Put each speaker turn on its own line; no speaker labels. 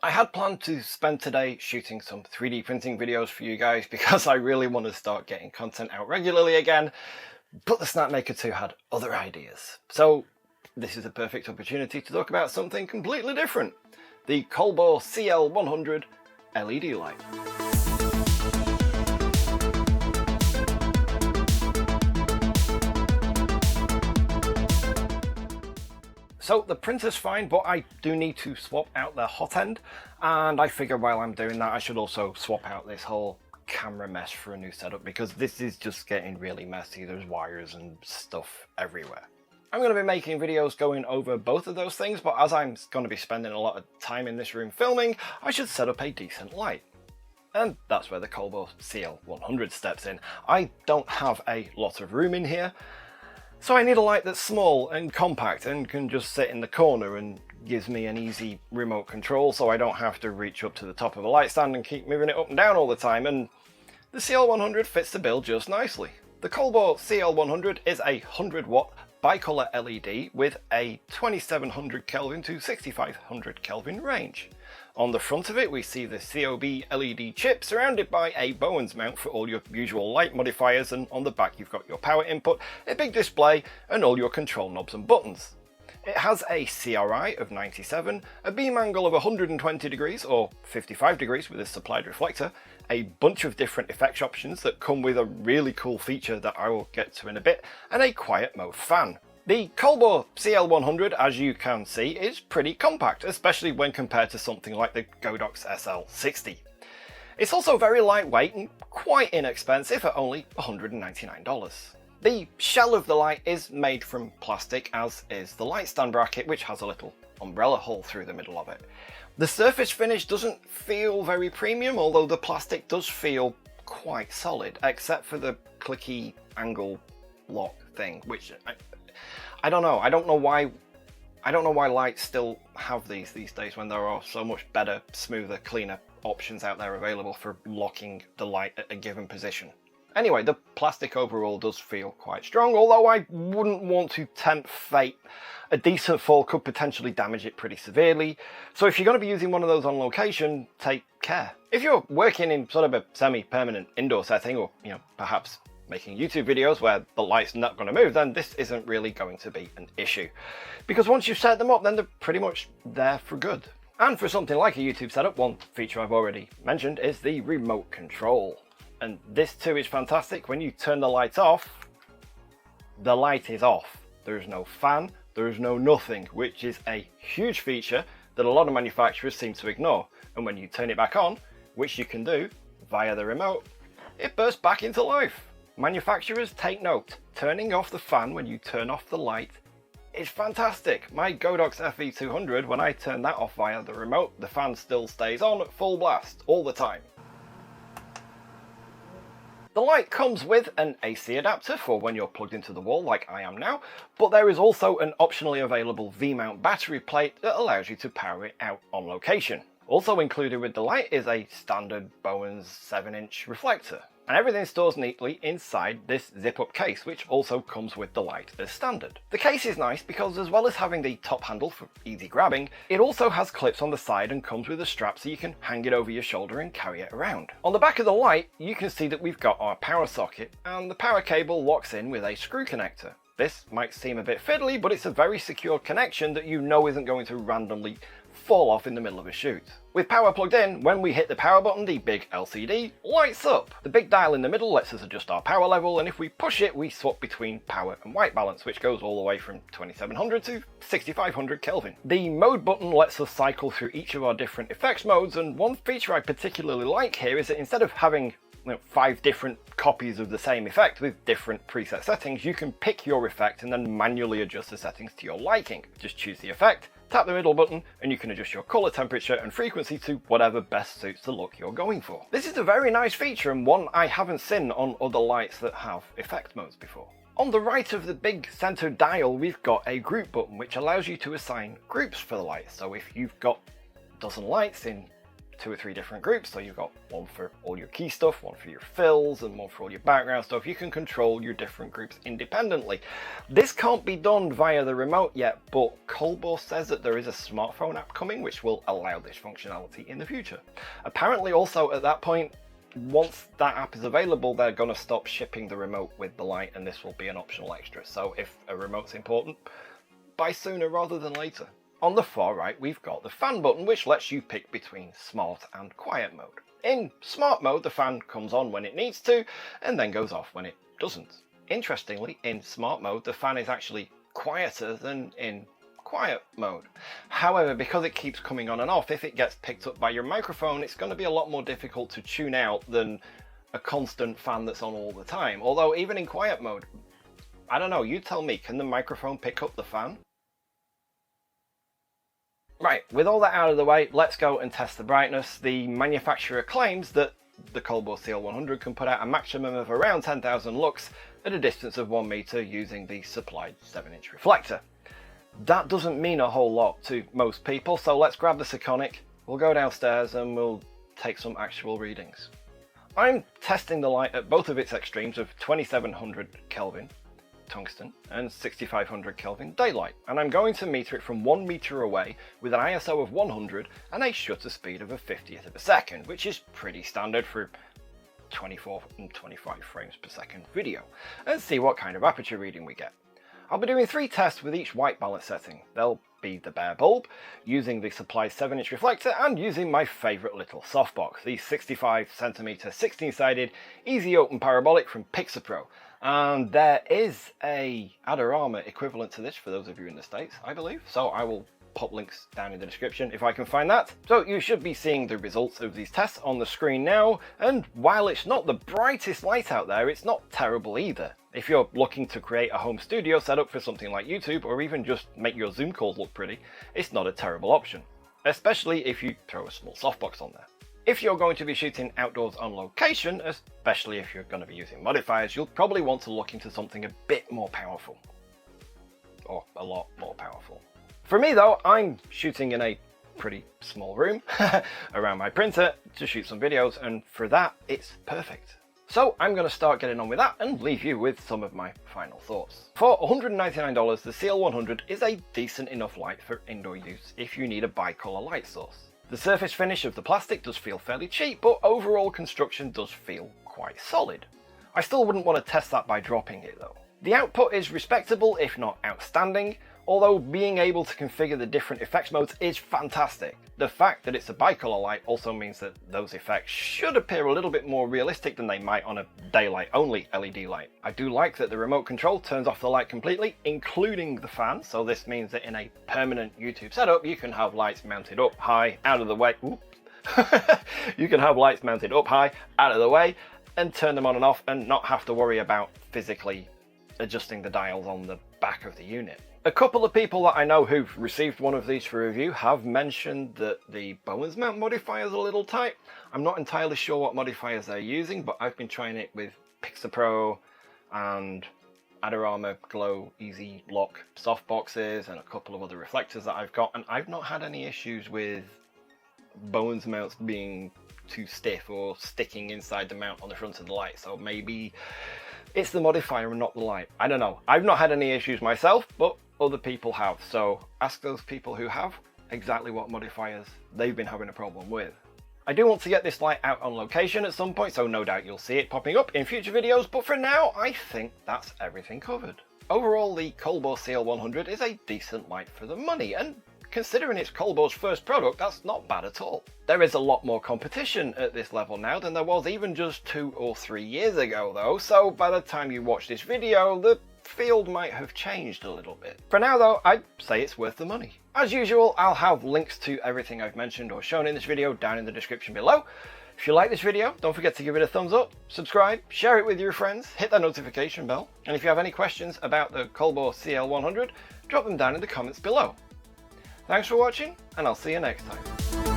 I had planned to spend today shooting some 3D printing videos for you guys because I really want to start getting content out regularly again, but the Snapmaker 2 had other ideas. So this is a perfect opportunity to talk about something completely different. The Colbor CL100 LED light. So the printer's fine, but I do need to swap out the hot end, and I figure while I'm doing that I should also swap out this whole camera mesh for a new setup because this is just getting really messy. There's wires and stuff everywhere. I'm going to be making videos going over both of those things, but as I'm going to be spending a lot of time in this room filming, I should set up a decent light. And that's where the Colbor CL100 steps in. I don't have a lot of room in here, so I need a light that's small and compact and can just sit in the corner and gives me an easy remote control so I don't have to reach up to the top of a light stand and keep moving it up and down all the time, and the CL100 fits the bill just nicely. The Colbor CL100 is a 100 watt bicolor LED with a 2700 Kelvin to 6500 Kelvin range. On the front of it we see the COB LED chip surrounded by a Bowens mount for all your usual light modifiers, and on the back you've got your power input, a big display and all your control knobs and buttons. It has a CRI of 97, a beam angle of 120 degrees or 55 degrees with a supplied reflector, a bunch of different effects options that come with a really cool feature that I will get to in a bit, and a quiet mode fan. The Colbor CL100, as you can see, is pretty compact, especially when compared to something like the Godox SL60. It's also very lightweight and quite inexpensive at only $199. The shell of the light is made from plastic, as is the light stand bracket, which has a little umbrella hole through the middle of it. The surface finish doesn't feel very premium, although the plastic does feel quite solid, except for the clicky angle lock thing, which I don't know. I don't know why lights still have these days when there are so much better, smoother, cleaner options out there available for locking the light at a given position. Anyway, the plastic overall does feel quite strong, although I wouldn't want to tempt fate. A decent fall could potentially damage it pretty severely, so if you're going to be using one of those on location, take care. If you're working in sort of a semi-permanent indoor setting, or perhaps making YouTube videos where the light's not going to move, then this isn't really going to be an issue. Because once you've set them up, then they're pretty much there for good. And for something like a YouTube setup, one feature I've already mentioned is the remote control. And this too is fantastic. When you turn the light off, the light is off. There's no fan, there's no nothing, which is a huge feature that a lot of manufacturers seem to ignore. And when you turn it back on, which you can do via the remote, it bursts back into life. Manufacturers, take note, turning off the fan when you turn off the light is fantastic. My Godox FE200, when I turn that off via the remote, the fan still stays on at full blast all the time. The light comes with an AC adapter for when you're plugged into the wall like I am now, but there is also an optionally available V-mount battery plate that allows you to power it out on location. Also included with the light is a standard Bowens 7-inch reflector. And everything stores neatly inside this zip-up case, which also comes with the light as standard. The case is nice because as well as having the top handle for easy grabbing, it also has clips on the side and comes with a strap so you can hang it over your shoulder and carry it around. On the back of the light, you can see that we've got our power socket, and the power cable locks in with a screw connector. This might seem a bit fiddly, but it's a very secure connection that you know isn't going to randomly fall off in the middle of a shoot. With power plugged in, when we hit the power button, the big LCD lights up. The big dial in the middle lets us adjust our power level, and if we push it, we swap between power and white balance, which goes all the way from 2700 to 6500 Kelvin. The mode button lets us cycle through each of our different effects modes, and one feature I particularly like here is that instead of having 5 different copies of the same effect with different preset settings, you can pick your effect and then manually adjust the settings to your liking. Just choose the effect, tap the middle button, and you can adjust your colour, temperature and frequency to whatever best suits the look you're going for. This is a very nice feature and one I haven't seen on other lights that have effect modes before. On the right of the big centre dial, we've got a group button which allows you to assign groups for the lights. So if you've got a dozen lights in 2 or 3 different groups. So you've got one for all your key stuff, one for your fills, and one for all your background stuff. You can control your different groups independently. This can't be done via the remote yet, but Colbor says that there is a smartphone app coming which will allow this functionality in the future. Apparently also at that point, once that app is available, they're going to stop shipping the remote with the light, and this will be an optional extra. So if a remote's important, buy sooner rather than later. On the far right, we've got the fan button, which lets you pick between smart and quiet mode. In smart mode, the fan comes on when it needs to, and then goes off when it doesn't. Interestingly, in smart mode, the fan is actually quieter than in quiet mode. However, because it keeps coming on and off, if it gets picked up by your microphone, it's going to be a lot more difficult to tune out than a constant fan that's on all the time. Although even in quiet mode, I don't know, you tell me, can the microphone pick up the fan? Right, with all that out of the way, let's go and test the brightness. The manufacturer claims that the Colbor CL100 can put out a maximum of around 10,000 lux at a distance of 1 meter using the supplied 7-inch reflector. That doesn't mean a whole lot to most people, so let's grab the Sekonic, we'll go downstairs and we'll take some actual readings. I'm testing the light at both of its extremes of 2700 Kelvin tungsten and 6500 Kelvin daylight, and I'm going to meter it from 1 meter away with an ISO of 100 and a shutter speed of a 50th of a second, which is pretty standard for 24 and 25 frames per second video, and see what kind of aperture reading we get. I'll be doing 3 tests with each white balance setting. They'll be the bare bulb, using the supplied 7-inch reflector, and using my favourite little softbox, the 65cm 16-sided easy open parabolic from Pixapro. And there is a Adorama equivalent to this for those of you in the States, I believe, so I will pop links down in the description if I can find that. So you should be seeing the results of these tests on the screen now, and while it's not the brightest light out there, it's not terrible either. If you're looking to create a home studio setup for something like YouTube, or even just make your Zoom calls look pretty, it's not a terrible option, especially if you throw a small softbox on there. If you're going to be shooting outdoors on location, especially if you're going to be using modifiers, you'll probably want to look into something a bit more powerful, or a lot more powerful. For me though, I'm shooting in a pretty small room around my printer to shoot some videos, and for that it's perfect. So I'm going to start getting on with that and leave you with some of my final thoughts. For $199, the CL100 is a decent enough light for indoor use if you need a bicolor light source. The surface finish of the plastic does feel fairly cheap, but overall construction does feel quite solid. I still wouldn't want to test that by dropping it though. The output is respectable, if not outstanding, although being able to configure the different effects modes is fantastic. The fact that it's a bicolor light also means that those effects should appear a little bit more realistic than they might on a daylight only LED light. I do like that the remote control turns off the light completely, including the fan, so this means that in a permanent YouTube setup you can have lights mounted up high, out of the way. You can have lights mounted up high, out of the way, and turn them on and off and not have to worry about physically adjusting the dials on the back of the unit. A couple of people that I know who've received one of these for review have mentioned that the Bowens mount modifier is a little tight. I'm not entirely sure what modifiers they're using, but I've been trying it with Pixapro and Adorama Glow Easy Lock softboxes and a couple of other reflectors that I've got, and I've not had any issues with Bowens mounts being too stiff or sticking inside the mount on the front of the light, so maybe it's the modifier and not the light. I don't know. I've not had any issues myself, but other people have, so ask those people who have exactly what modifiers they've been having a problem with. I do want to get this light out on location at some point, so no doubt you'll see it popping up in future videos, but for now I think that's everything covered. Overall, the Colbor CL100 is a decent light for the money, and considering it's Colbor's first product, that's not bad at all. There is a lot more competition at this level now than there was even just 2 or 3 years ago though, so by the time you watch this video, the field might have changed a little bit. For now though, I'd say it's worth the money. As usual, I'll have links to everything I've mentioned or shown in this video down in the description below. If you like this video, don't forget to give it a thumbs up, subscribe, share it with your friends, hit that notification bell, and if you have any questions about the Colbor CL100, drop them down in the comments below. Thanks for watching, and I'll see you next time.